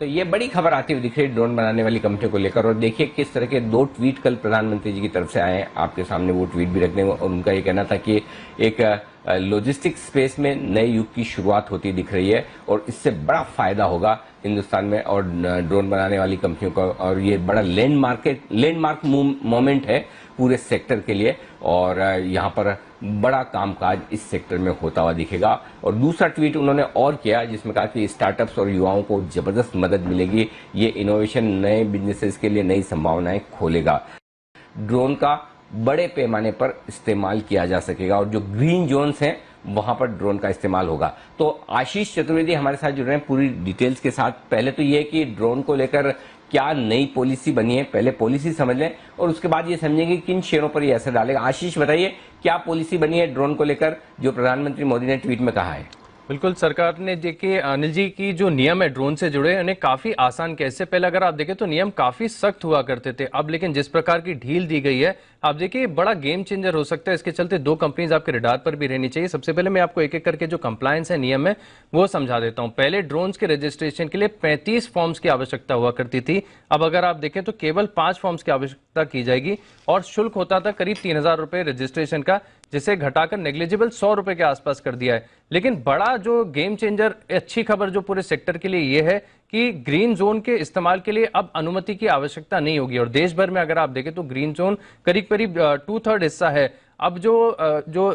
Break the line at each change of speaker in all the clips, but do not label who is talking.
तो ये बड़ी खबर आती हुई दिख रही है ड्रोन बनाने वाली कंपनियों को लेकर। और देखिए किस तरह के दो ट्वीट कल प्रधानमंत्री जी की तरफ से आए हैं। आपके सामने वो ट्वीट भी रखने और उनका ये कहना था कि एक लॉजिस्टिक्स स्पेस में नए युग की शुरुआत होती दिख रही है और इससे बड़ा फायदा होगा हिंदुस्तान में और ड्रोन बनाने वाली कंपनियों का। और ये बड़ा लैंडमार्क मोमेंट है पूरे सेक्टर के लिए और यहाँ पर बड़ा कामकाज इस सेक्टर में होता हुआ दिखेगा। और दूसरा ट्वीट उन्होंने और किया जिसमें कहा कि स्टार्टअप्स और युवाओं को जबरदस्त मदद मिलेगी। ये इनोवेशन नए बिजनेसेस के लिए नई संभावनाएं खोलेगा। ड्रोन का बड़े पैमाने पर इस्तेमाल किया जा सकेगा और जो ग्रीन जोन्स हैं वहां पर ड्रोन का इस्तेमाल होगा। तो आशीष चतुर्वेदी हमारे साथ जुड़ रहे हैं पूरी डिटेल्स के साथ। पहले तो ये कि ड्रोन को लेकर क्या नई पॉलिसी बनी है, पहले पॉलिसी समझ लें और उसके बाद ये समझेंगे किन शेयरों पर ये असर डालेगा। आशीष बताइए क्या पॉलिसी बनी है ड्रोन को लेकर जो प्रधानमंत्री मोदी ने ट्वीट में कहा है।
बिल्कुल, सरकार ने देखिए अनिल जी की जो नियम है ड्रोन से जुड़े उन्हें काफी आसान किया। इससे पहले अगर आप देखें तो नियम काफी सख्त हुआ करते थे, अब लेकिन जिस प्रकार की ढील दी गई है आप देखिए बड़ा गेम चेंजर हो सकता है। इसके चलते दो कंपनीज आपके रडार पर भी रहनी चाहिए। सबसे पहले मैं आपको एक एक करके जो कंप्लायंस है नियम है वो समझा देता हूं। पहले ड्रोन्स के रजिस्ट्रेशन के लिए 35 फॉर्म्स की आवश्यकता हुआ करती थी, अब अगर आप देखें तो केवल 5 फॉर्म्स की आवश्यकता की जाएगी और शुल्क होता था करीब 3000 रुपए रजिस्ट्रेशन का, जिसे घटाकर नेग्लिजिबल 100 रुपए के आसपास कर दिया है। लेकिन बड़ा जो गेम चेंजर अच्छी खबर जो पूरे सेक्टर के लिए यह है कि ग्रीन जोन के इस्तेमाल के लिए अब अनुमति की आवश्यकता नहीं होगी। और देश भर में अगर आप देखें तो ग्रीन जोन करीब करीब 2/3 हिस्सा है। अब जो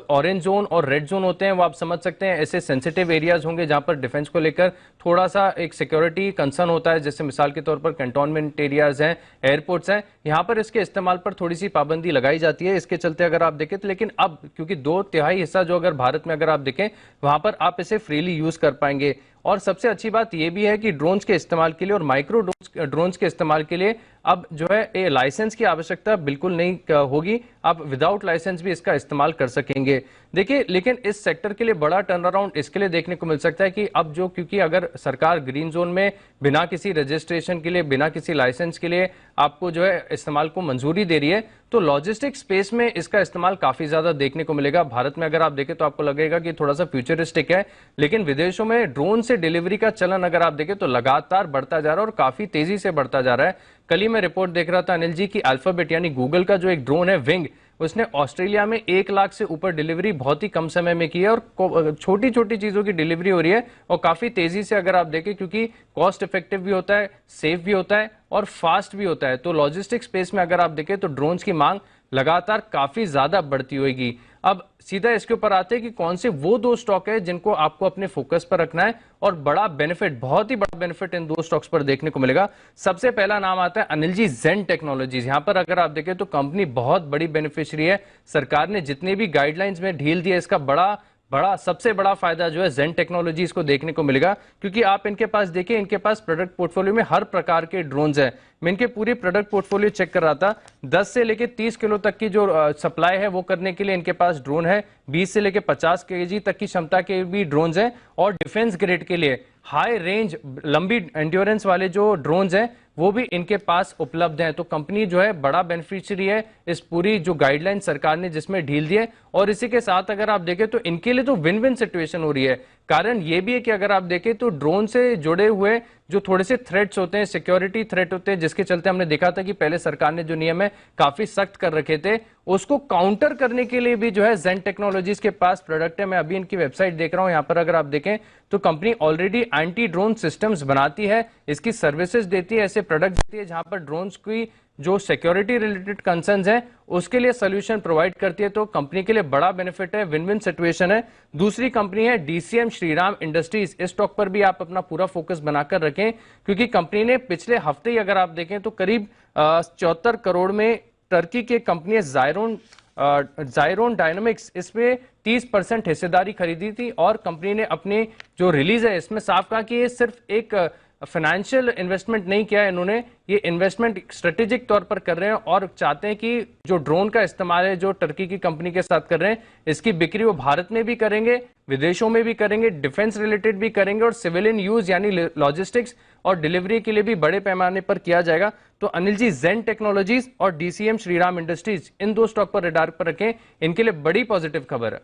ऑरेंज जोन और रेड जोन होते हैं वो आप समझ सकते हैं ऐसे सेंसिटिव एरियाज होंगे जहां पर डिफेंस को लेकर थोड़ा सा एक सिक्योरिटी कंसर्न होता है, जैसे मिसाल के तौर पर कंटोनमेंट एरियाज हैं, एयरपोर्ट्स हैं, यहां पर इसके इस्तेमाल पर थोड़ी सी पाबंदी लगाई जाती है। इसके चलते अगर आप देखें तो लेकिन अब क्योंकि 2/3 हिस्सा जो अगर भारत में अगर आप देखें वहां पर आप इसे फ्रीली यूज कर पाएंगे। और सबसे अच्छी बात यह भी है कि ड्रोन्स के इस्तेमाल के लिए और माइक्रो ड्रोन्स के इस्तेमाल के लिए अब जो है लाइसेंस की आवश्यकता बिल्कुल नहीं होगी, आप विदाउट लाइसेंस भी इसका इस्तेमाल कर सकेंगे। देखिए लेकिन इस सेक्टर के लिए बड़ा टर्न अराउंड इसके लिए देखने को मिल सकता है कि अब जो क्योंकि अगर सरकार ग्रीन जोन में बिना किसी रजिस्ट्रेशन के लिए बिना किसी लाइसेंस के लिए आपको जो है इस्तेमाल को मंजूरी दे रही है तो लॉजिस्टिक स्पेस में इसका इस्तेमाल काफी ज्यादा देखने को मिलेगा। भारत में अगर आप देखें तो आपको लगेगा कि थोड़ा सा फ्यूचरिस्टिक है, लेकिन विदेशों में ड्रोन से डिलीवरी का चलन अगर आप देखें तो लगातार बढ़ता जा रहा है और काफी तेजी से बढ़ता जा रहा है। कल ही मैं रिपोर्ट देख रहा था अनिल जी की अल्फाबेट यानी गूगल का जो एक ड्रोन है विंग, उसने ऑस्ट्रेलिया में 1 लाख से ऊपर डिलीवरी बहुत ही कम समय में की है और छोटी छोटी चीजों की डिलीवरी हो रही है और काफी तेजी से अगर आप देखें क्योंकि कॉस्ट इफेक्टिव भी होता है, सेफ भी होता है और फास्ट भी होता है। तो लॉजिस्टिक स्पेस में अगर आप देखें तो ड्रोन्स की मांग लगातार काफी ज्यादा बढ़ती होगी। अब सीधा इसके ऊपर आते हैं कि कौन से वो दो स्टॉक है जिनको आपको अपने फोकस पर रखना है और बड़ा बेनिफिट, बहुत ही बड़ा बेनिफिट इन दो स्टॉक्स पर देखने को मिलेगा। सबसे पहला नाम आता है अनिल जी ज़ेन टेक्नोलॉजीज। यहां पर अगर आप देखें तो कंपनी बहुत बड़ी बेनिफिशियरी है। सरकार ने जितने भी गाइडलाइंस में ढील दी है इसका सबसे बड़ा फायदा जो है ज़ेन टेक्नोलॉजीज को देखने को मिलेगा, क्योंकि आप इनके पास देखिए इनके पास प्रोडक्ट पोर्टफोलियो में हर प्रकार के ड्रोन्स हैं। मैं इनके पूरी प्रोडक्ट पोर्टफोलियो चेक कर रहा था, 10 से लेके 30 किलो तक की जो सप्लाई है वो करने के लिए इनके पास ड्रोन है, 20 से लेके 50 केजी तक की क्षमता के भी ड्रोन्स हैं और डिफेंस ग्रेड के लिए हाई रेंज लंबी एंड्योरेंस वाले जो ड्रोन्स हैं वो भी इनके पास उपलब्ध हैं। तो कंपनी जो है बड़ा बेनिफिशियरी है इस पूरी जो गाइडलाइन सरकार ने जिसमें ढील दी है। और इसी के साथ अगर आप देखें तो इनके लिए तो विन विन सिचुएशन हो रही है। कारण ये भी है कि अगर आप देखें तो ड्रोन से जुड़े हुए जो थोड़े से थ्रेट्स होते हैं, सिक्योरिटी थ्रेट होते हैं, जिसके चलते हमने देखा था कि पहले सरकार ने जो नियम है काफी सख्त कर रखे थे, उसको काउंटर करने के लिए भी जो है ज़ेन टेक्नोलॉजीज के पास प्रोडक्ट है। मैं अभी इनकी वेबसाइट देख रहा हूं, यहां पर अगर आप देखें तो company already anti drone systems बनाती है, इसकी सर्विसेज देती है, ऐसे प्रोडक्ट देती है जहां पर ड्रोन्स की जो सिक्योरिटी रिलेटेड कंसर्न्स हैं उसके लिए सोल्यूशन प्रोवाइड करती है। तो कंपनी के लिए बड़ा बेनिफिट है, विन विन सिचुएशन है। दूसरी कंपनी है डीसीएम श्रीराम इंडस्ट्रीज। इस स्टॉक पर भी आप अपना पूरा फोकस बनाकर रखें, क्योंकि कंपनी ने पिछले हफ्ते ही अगर आप देखें तो करीब 74 करोड़ में टर्की के कंपनी जायरोन डायनामिक्स इसमें 30% हिस्सेदारी खरीदी थी। और कंपनी ने अपनी जो रिलीज है इसमें साफ कहा कि ये सिर्फ एक फाइनेंशियल इन्वेस्टमेंट नहीं किया है, इन्होंने ये इन्वेस्टमेंट स्ट्रेटेजिक तौर पर कर रहे हैं और चाहते हैं कि जो ड्रोन का इस्तेमाल है जो टर्की की कंपनी के साथ कर रहे हैं इसकी बिक्री वो भारत में भी करेंगे, विदेशों में भी करेंगे, डिफेंस रिलेटेड भी करेंगे और सिविलियन यूज यानी लॉजिस्टिक्स और डिलीवरी के लिए भी बड़े पैमाने पर किया जाएगा। तो अनिल जी ज़ेन टेक्नोलॉजीज और डीसीएम श्रीराम इंडस्ट्रीज इन दो स्टॉक पर रडार पर रखें, इनके लिए बड़ी पॉजिटिव खबर है।